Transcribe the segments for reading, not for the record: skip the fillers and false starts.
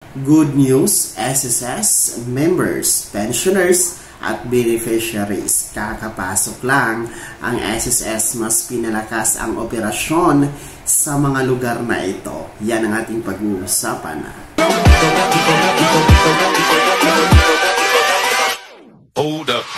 Good news, SSS members, pensioners at beneficiaries. Kakapasok lang, ang SSS mas pinalakas ang operasyon sa mga lugar na ito. Yan ang ating pag-uusapan. Hold up.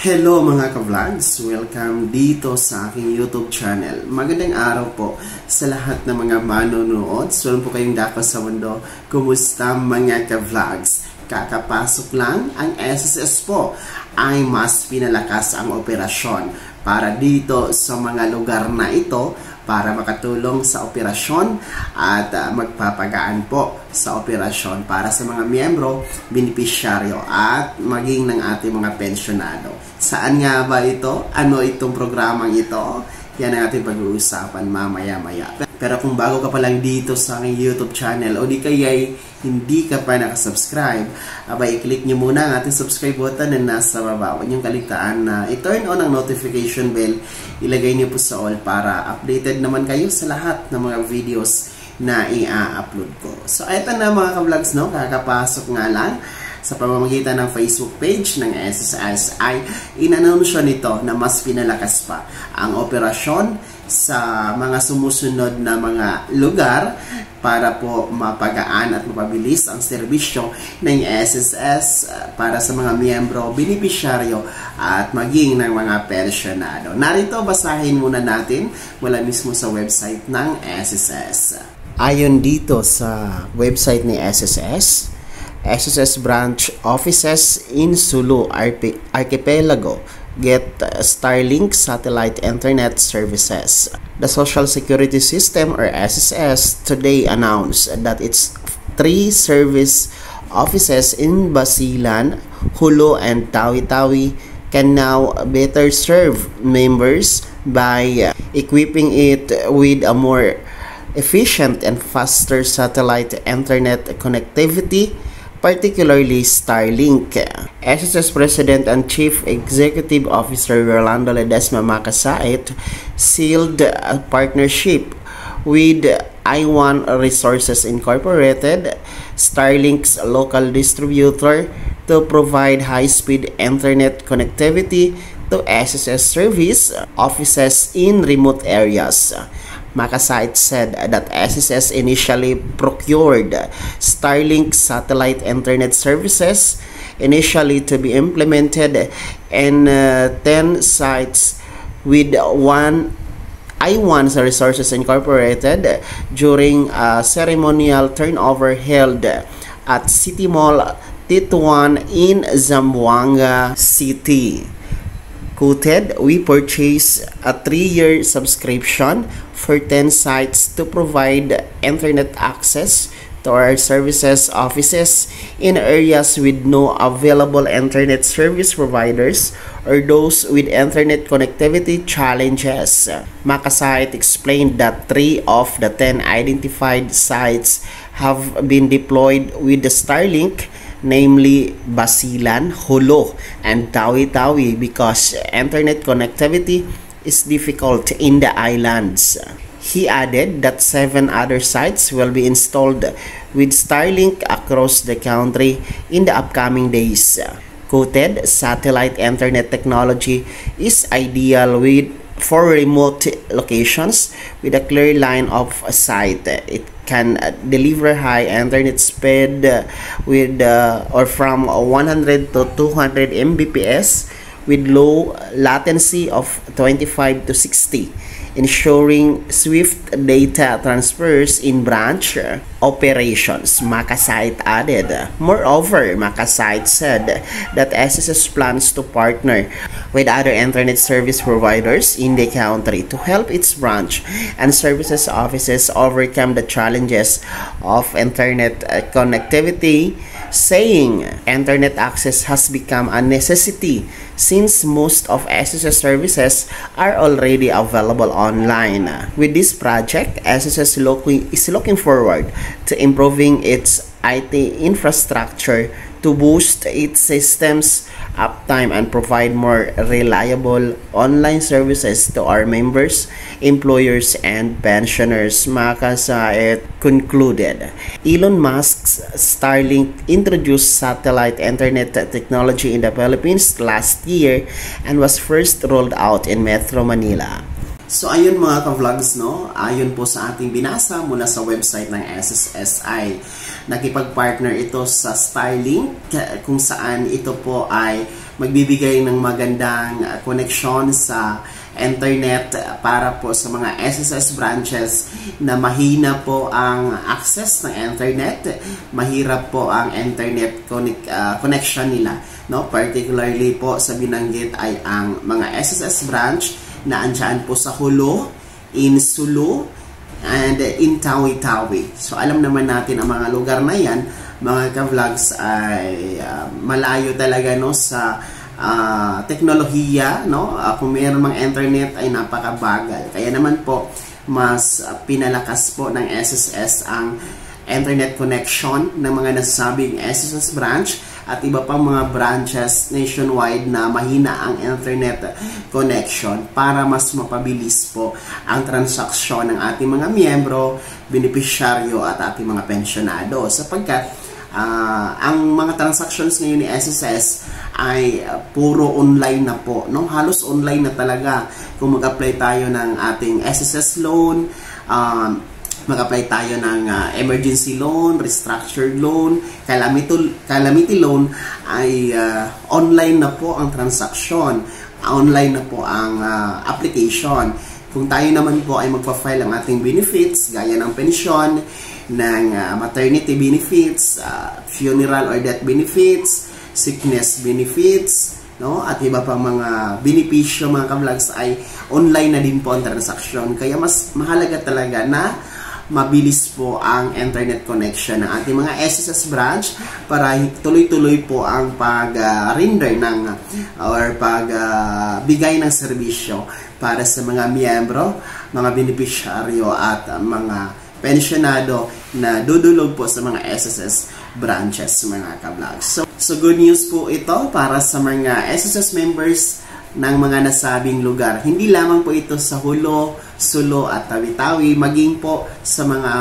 Hello mga ka-vlogs! Welcome dito sa aking YouTube channel. Magandang araw po sa lahat ng mga manonood. Saan po kayong dako sa mundo? Kumusta mga ka-vlogs? Kakapasok lang, ang SSS po ay mas pinalakas ang operasyon para dito sa mga lugar na ito para makatulong sa operasyon at magpapagaan po sa operasyon para sa mga miyembro, benepisyaryo at maging ng ating mga pensyonado. Saan nga ba ito? Ano itong programang ito? Yan ang ating pag-uusapan mamaya-maya. Pero kung bago ka pa lang dito sa aking YouTube channel o di kaya'y hindi ka pa nakasubscribe, abay i-click nyo muna ang ating subscribe button na nasa baba. Huwag niyong kaligtaan na i-turn on ang notification bell. Ilagay niyo po sa all para updated naman kayo sa lahat ng mga videos na i-upload ko. So ito na mga ka-vlogs, no? Kakapasok nga lang sa pamamagitan ng Facebook page ng SSS ay inanunsyo nito na mas pinalakas pa ang operasyon sa mga sumusunod na mga lugar para po mapagaan at mapabilis ang serbisyo ng SSS para sa mga miyembro, benepisyaryo at maging ng mga pensyonado. Narito, basahin muna natin mula mismo sa website ng SSS. Ayon dito sa website ni SSS branch offices in Sulu Archipelago get Starlink satellite internet services. The Social Security System or SSS today announced that its 3 service offices in Basilan, Jolo and Tawi-Tawi can now better serve members by equipping it with a more efficient and faster satellite internet connectivity, particularly Starlink. SSS President and Chief Executive Officer Rolando Ledesma Makasait sealed a partnership with I1 Resources Incorporated, Starlink's local distributor, to provide high-speed internet connectivity to SSS service offices in remote areas. Makasait said that SSS initially procured Starlink satellite internet services initially to be implemented in 10 sites with I1 Resources Incorporated during a ceremonial turnover held at City Mall Tituan in Zamboanga City. Quoted, "We purchased a 3-year subscription for 10 sites to provide internet access to our services offices in areas with no available internet service providers or those with internet connectivity challenges." Makasait explained that 3 of the 10 identified sites have been deployed with the Starlink, namely Basilan, Jolo, and Tawi-Tawi, because internet connectivity is difficult in the islands. He added that 7 other sites will be installed with Starlink across the country in the upcoming days. Quoted, "Satellite internet technology is ideal for remote locations with a clear line of sight. It can deliver high internet speed with or from 100 to 200 Mbps with low latency of 25 to 60, ensuring swift data transfers in branch operations," Makasait added. Moreover, Makasait said that SSS plans to partner with other internet service providers in the country to help its branch and services offices overcome the challenges of internet connectivity, saying internet access has become a necessity since most of SSS services are already available online. With this project, SSS is looking forward to improving its IT infrastructure to to boost its systems uptime and provide more reliable online services to our members, employers, and pensioners. It concluded. Elon Musk's Starlink introduced satellite internet technology in the Philippines last year and was first rolled out in Metro Manila. So ayun mga ka-vlogs, no? Ayon po sa ating binasa mula sa website ng SSSI. Nakipag-partner ito sa Starlink kung saan ito po ay magbibigay ng magandang koneksyon sa internet para po sa mga SSS branches na mahina po ang access ng internet, mahirap po ang internet connection nila, no? Particularly po sa binanggit ay ang mga SSS branch na andyan po sa Hulo, in Sulu, and in Tawi-Tawi. So alam naman natin ang mga lugar na yan, mga ka-vlogs, ay malayo talaga, no, sa teknolohiya, no? Kung mayroon mga internet ay napakabagal. Kaya naman po mas pinalakas po ng SSS ang internet connection ng mga nasabing SSS branch at iba pang mga branches nationwide na mahina ang internet connection para mas mapabilis po ang transaksyon ng ating mga miyembro, benepisyaryo at ating mga pensyonado, sapagkat ang mga transactions ngayon ni SSS ay puro online na po, no? Halos online na talaga. Kung mag-apply tayo ng ating SSS loan, mag-apply tayo ng emergency loan, restructured loan, calamity loan, ay online na po ang transaksyon, online na po ang application. Kung tayo naman po ay magpa-file ang ating benefits, gaya ng pensyon, ng maternity benefits, funeral or death benefits, sickness benefits, no? At iba pang mga benepisyo, mga ka-vlogs, ay online na din po ang transaksyon. Kaya mas mahalaga talaga na mabilis po ang internet connection ng ating mga SSS branch para tuloy-tuloy po ang pag-render ng or pagbigay ng serbisyo para sa mga miyembro, mga benepisyaryo at mga pensyonado na dudulog po sa mga SSS branches, mga ka-vlogs. So good news po ito para sa mga SSS members ng mga nasabing lugar. Hindi lamang po ito sa Hulo, Sulo at Tawi-Tawi, maging po sa mga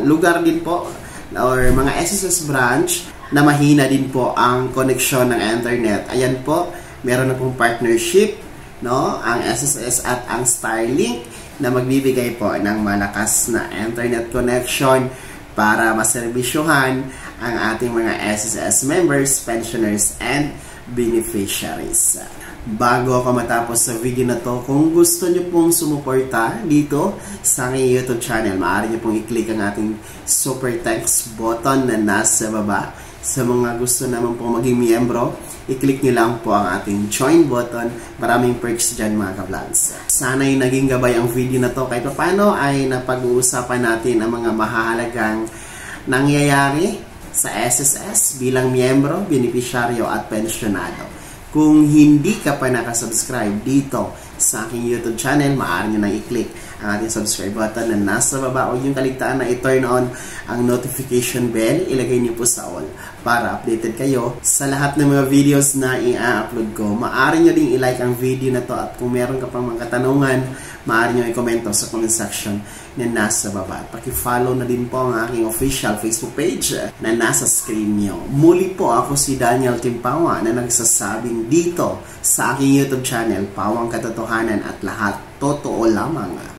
lugar din po or mga SSS branch na mahina din po ang koneksyon ng internet. Ayan po, meron na pong partnership, no, ang SSS at ang Starlink na magbibigay po ng malakas na internet connection para maserbisyuhan ang ating mga SSS members, pensioners, and beneficiaries. Bago ako matapos sa video na to, kung gusto nyo pong sumuporta dito sa aking YouTube channel, maaari nyo pong i-click ang ating super thanks button na nasa baba. Sa mga gusto naman pong maging miyembro, i-click nyo lang po ang ating join button. Maraming perks dyan, mga ka-vlogs. Sana'y naging gabay ang video na to kahit paano ay napag-uusapan natin ang mga mahahalagang nangyayari sa SSS bilang miyembro, benepisyaryo at pensyonado. Kung hindi ka pa nakasubscribe dito sa aking YouTube channel, maaari nyo na i-click ang ating subscribe button na nasa baba. Huwag yung kaligtaan na i-turn on ang notification bell. Ilagay niyo po sa all para updated kayo sa lahat ng mga videos na i-upload ko. Maaari nyo din i-like ang video na to at kung meron ka pang mga katanungan, maaari nyo i-komento sa comment section na nasa baba. Paki-follow na din po ang aking official Facebook page na nasa screen nyo. Muli po ako si Daniel Timpawa na nagsasabing dito sa aking YouTube channel, Pawang Katotohanan at lahat totoo lamang.